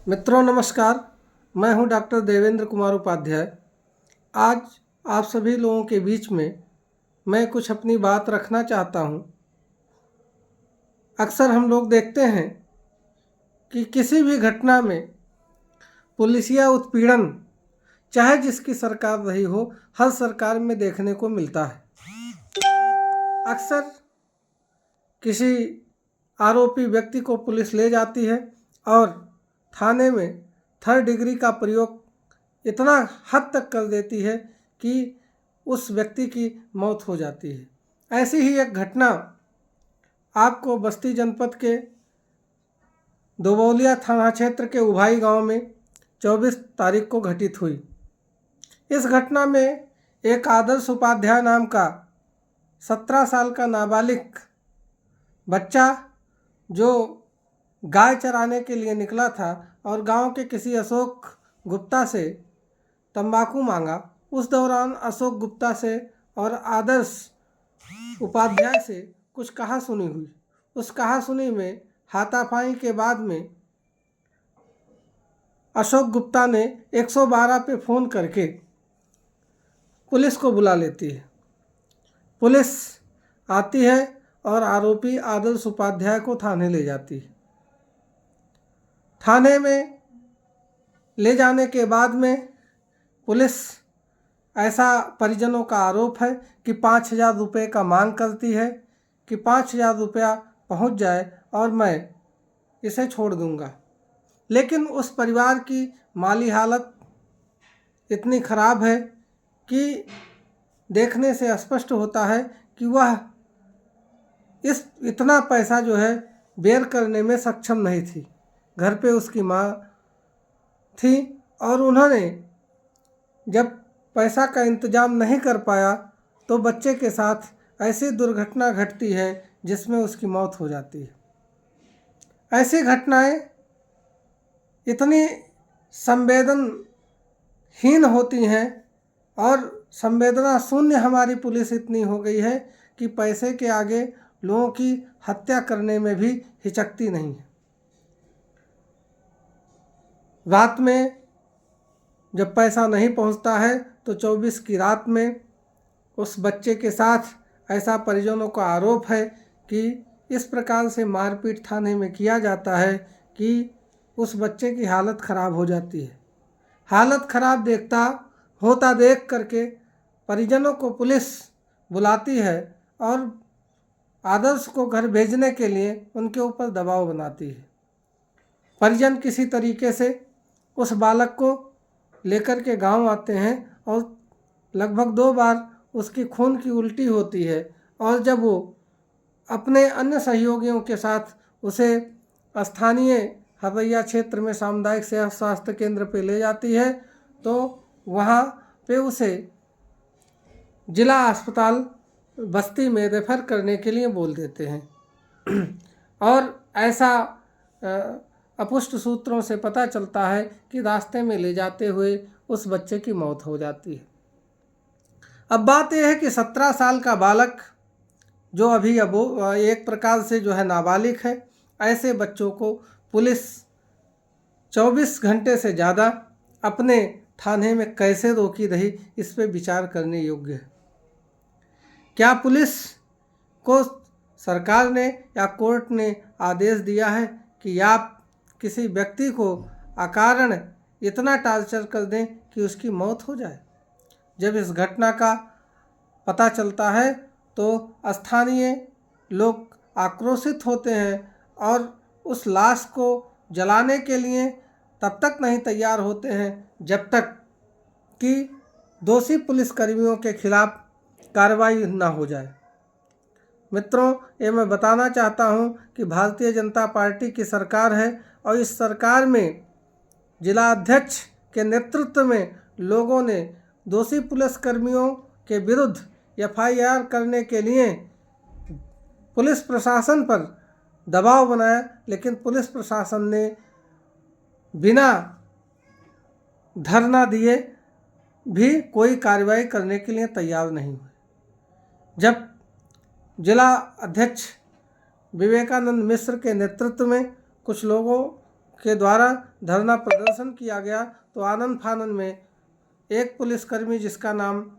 मित्रों नमस्कार। मैं हूं डॉक्टर देवेंद्र कुमार उपाध्याय। आज आप सभी लोगों के बीच में मैं कुछ अपनी बात रखना चाहता हूं। अक्सर हम लोग देखते हैं कि किसी भी घटना में पुलिसिया उत्पीड़न चाहे जिसकी सरकार रही हो, हर सरकार में देखने को मिलता है। अक्सर किसी आरोपी व्यक्ति को पुलिस ले जाती है और थाने में थर्ड डिग्री का प्रयोग इतना हद तक कर देती है कि उस व्यक्ति की मौत हो जाती है। ऐसी ही एक घटना आपको बस्ती जनपद के दोबौलिया थाना क्षेत्र के उभाई गांव में 24 तारीख को घटित हुई। इस घटना में एक आदर्श उपाध्याय नाम का 17 साल का नाबालिग बच्चा जो गाय चराने के लिए निकला था और गांव के किसी अशोक गुप्ता से तंबाकू मांगा। उस दौरान अशोक गुप्ता से और आदर्श उपाध्याय से कुछ कहासुनी हुई। उस कहासुनी में हाथापाई के बाद में अशोक गुप्ता ने 112 पे फ़ोन करके पुलिस को बुला लेती है। पुलिस आती है और आरोपी आदर्श उपाध्याय को थाने ले जाती है। थाने में ले जाने के बाद में पुलिस, ऐसा परिजनों का आरोप है कि 5,000 रुपये का मांग करती है कि 5,000 रुपया पहुंच जाए और मैं इसे छोड़ दूंगा। लेकिन उस परिवार की माली हालत इतनी ख़राब है कि देखने से स्पष्ट होता है कि वह इतना पैसा जो है बेर करने में सक्षम नहीं थी। घर पे उसकी माँ थी और उन्होंने जब पैसा का इंतज़ाम नहीं कर पाया तो बच्चे के साथ ऐसी दुर्घटना घटती है जिसमें उसकी मौत हो जाती है। ऐसी घटनाएं इतनी संवेदनहीन होती हैं और संवेदना शून्य हमारी पुलिस इतनी हो गई है कि पैसे के आगे लोगों की हत्या करने में भी हिचकती नहीं है। रात में जब पैसा नहीं पहुंचता है तो 24 की रात में उस बच्चे के साथ ऐसा परिजनों का आरोप है कि इस प्रकार से मारपीट थाने में किया जाता है कि उस बच्चे की हालत ख़राब हो जाती है। हालत ख़राब देख करके परिजनों को पुलिस बुलाती है और आदर्श को घर भेजने के लिए उनके ऊपर दबाव बनाती है। परिजन किसी तरीके से उस बालक को लेकर के गांव आते हैं और लगभग 2 बार उसकी खून की उल्टी होती है और जब वो अपने अन्य सहयोगियों के साथ उसे स्थानीय हरैया क्षेत्र में सामुदायिक सेवा स्वास्थ्य केंद्र पे ले जाती है तो वहाँ पे उसे जिला अस्पताल बस्ती में रेफ़र करने के लिए बोल देते हैं। और ऐसा अपुष्ट सूत्रों से पता चलता है कि रास्ते में ले जाते हुए उस बच्चे की मौत हो जाती है। अब बात यह है कि 17 साल का बालक जो अभी एक प्रकार से जो है नाबालिग है, ऐसे बच्चों को पुलिस 24 घंटे से ज़्यादा अपने थाने में कैसे रोकी रही, इस पे विचार करने योग्य है। क्या पुलिस को सरकार ने या कोर्ट ने आदेश दिया है कि आप किसी व्यक्ति को अकारण इतना टार्चर कर दें कि उसकी मौत हो जाए? जब इस घटना का पता चलता है तो स्थानीय लोग आक्रोशित होते हैं और उस लाश को जलाने के लिए तब तक नहीं तैयार होते हैं जब तक कि दोषी पुलिसकर्मियों के खिलाफ कार्रवाई ना हो जाए। मित्रों, ये मैं बताना चाहता हूँ कि भारतीय जनता पार्टी की सरकार है और इस सरकार में जिला अध्यक्ष के नेतृत्व में लोगों ने दोषी पुलिसकर्मियों के विरुद्ध FIR करने के लिए पुलिस प्रशासन पर दबाव बनाया, लेकिन पुलिस प्रशासन ने बिना धरना दिए भी कोई कार्रवाई करने के लिए तैयार नहीं हुए। जब जिला अध्यक्ष विवेकानंद मिश्र के नेतृत्व में कुछ लोगों के द्वारा धरना प्रदर्शन किया गया तो आनन फानन में एक पुलिसकर्मी जिसका नाम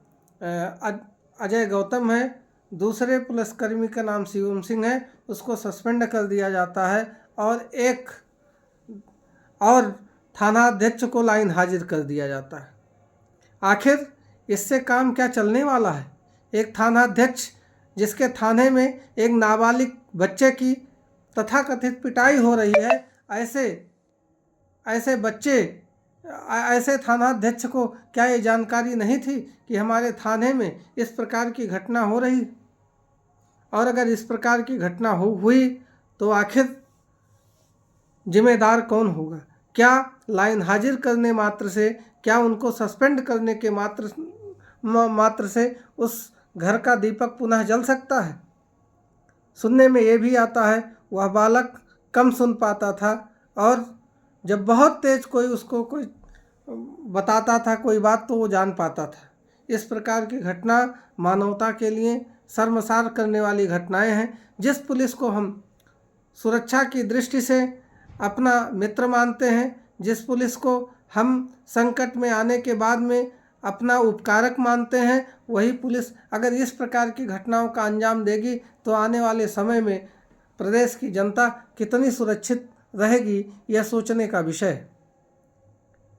अजय गौतम है, दूसरे पुलिसकर्मी का नाम शिवम सिंह है, उसको सस्पेंड कर दिया जाता है और थानाध्यक्ष को लाइन हाजिर कर दिया जाता है। आखिर इससे काम क्या चलने वाला है? एक थानाध्यक्ष जिसके थाने में एक नाबालिग बच्चे की तथाकथित पिटाई हो रही है, ऐसे थानाध्यक्ष को क्या ये जानकारी नहीं थी कि हमारे थाने में इस प्रकार की घटना हो रही? और अगर इस प्रकार की घटना हुई तो आखिर जिम्मेदार कौन होगा? क्या लाइन हाजिर करने मात्र से, क्या उनको सस्पेंड करने के मात्र से उस घर का दीपक पुनः जल सकता है? सुनने में ये भी आता है वह बालक कम सुन पाता था और जब बहुत तेज कोई उसको कोई बताता था कोई बात तो वो जान पाता था। इस प्रकार की घटना मानवता के लिए शर्मसार करने वाली घटनाएं हैं। जिस पुलिस को हम सुरक्षा की दृष्टि से अपना मित्र मानते हैं, जिस पुलिस को हम संकट में आने के बाद में अपना उपकारक मानते हैं, वही पुलिस अगर इस प्रकार की घटनाओं का अंजाम देगी तो आने वाले समय में प्रदेश की जनता कितनी सुरक्षित रहेगी, यह सोचने का विषय है।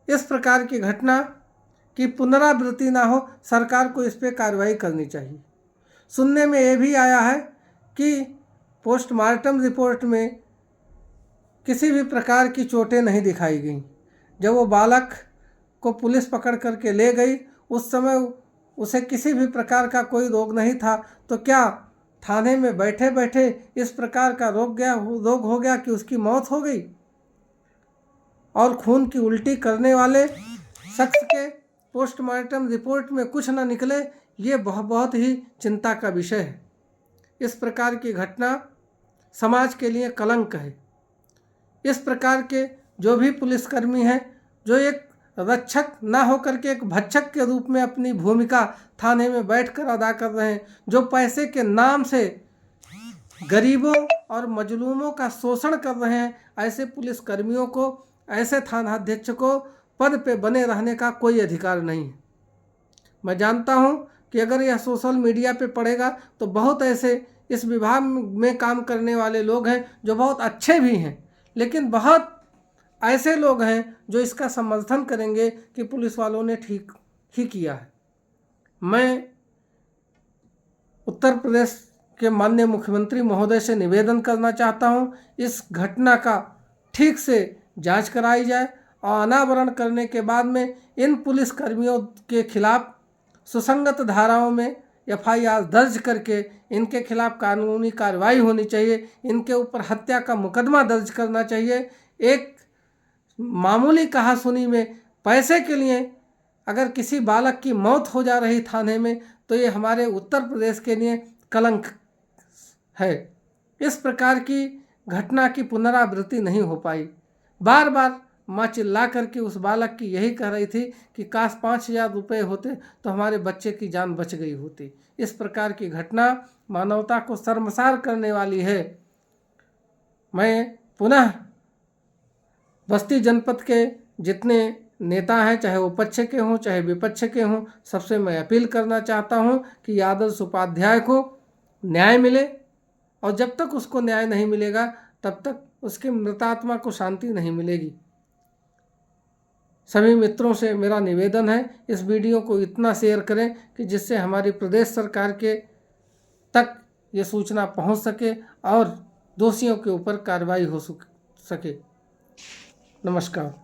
इस प्रकार की घटना की पुनरावृत्ति ना हो, सरकार को इस पर कार्रवाई करनी चाहिए। सुनने में ये भी आया है कि पोस्टमार्टम रिपोर्ट में किसी भी प्रकार की चोटें नहीं दिखाई गई। जब वो बालक को पुलिस पकड़ करके ले गई उस समय उसे किसी भी प्रकार का कोई रोग नहीं था, तो क्या थाने में बैठे बैठे इस प्रकार का रोग हो गया कि उसकी मौत हो गई? और खून की उल्टी करने वाले शख्स के पोस्टमार्टम रिपोर्ट में कुछ न निकले, ये बहुत ही चिंता का विषय है। इस प्रकार की घटना समाज के लिए कलंक है। इस प्रकार के जो भी पुलिसकर्मी हैं जो एक रक्षक ना होकर के एक भक्षक के रूप में अपनी भूमिका थाने में बैठकर अदा कर रहे हैं, जो पैसे के नाम से गरीबों और मजलूमों का शोषण कर रहे हैं, ऐसे पुलिसकर्मियों को, ऐसे थानाध्यक्ष को पद पे बने रहने का कोई अधिकार नहीं है। मैं जानता हूं कि अगर यह सोशल मीडिया पे पड़ेगा तो बहुत ऐसे इस विभाग में काम करने वाले लोग हैं जो बहुत अच्छे भी हैं, लेकिन बहुत ऐसे लोग हैं जो इसका समर्थन करेंगे कि पुलिस वालों ने ठीक ही किया है। मैं उत्तर प्रदेश के माननीय मुख्यमंत्री महोदय से निवेदन करना चाहता हूं, इस घटना का ठीक से जांच कराई जाए और अनावरण करने के बाद में इन पुलिस कर्मियों के खिलाफ सुसंगत धाराओं में FIR दर्ज करके इनके खिलाफ कानूनी कार्रवाई होनी चाहिए। इनके ऊपर हत्या का मुकदमा दर्ज करना चाहिए। एक मामूली कहासुनी में पैसे के लिए अगर किसी बालक की मौत हो जा रही थाने में, तो ये हमारे उत्तर प्रदेश के लिए कलंक है। इस प्रकार की घटना की पुनरावृत्ति नहीं हो पाई। बार बार माँ चिल्ला करके उस बालक की यही कह रही थी कि काश 5,000 रुपये होते तो हमारे बच्चे की जान बच गई होती। इस प्रकार की घटना मानवता को शर्मसार करने वाली है। मैं पुनः बस्ती जनपद के जितने नेता हैं, चाहे वो पक्ष के हों चाहे विपक्ष के हों, सबसे मैं अपील करना चाहता हूं कि आदर्श उपाध्याय को न्याय मिले, और जब तक उसको न्याय नहीं मिलेगा तब तक उसकी मृतात्मा को शांति नहीं मिलेगी। सभी मित्रों से मेरा निवेदन है, इस वीडियो को इतना शेयर करें कि जिससे हमारी प्रदेश सरकार के तक ये सूचना पहुंच सके और दोषियों के ऊपर कार्रवाई हो सके। नमस्कार।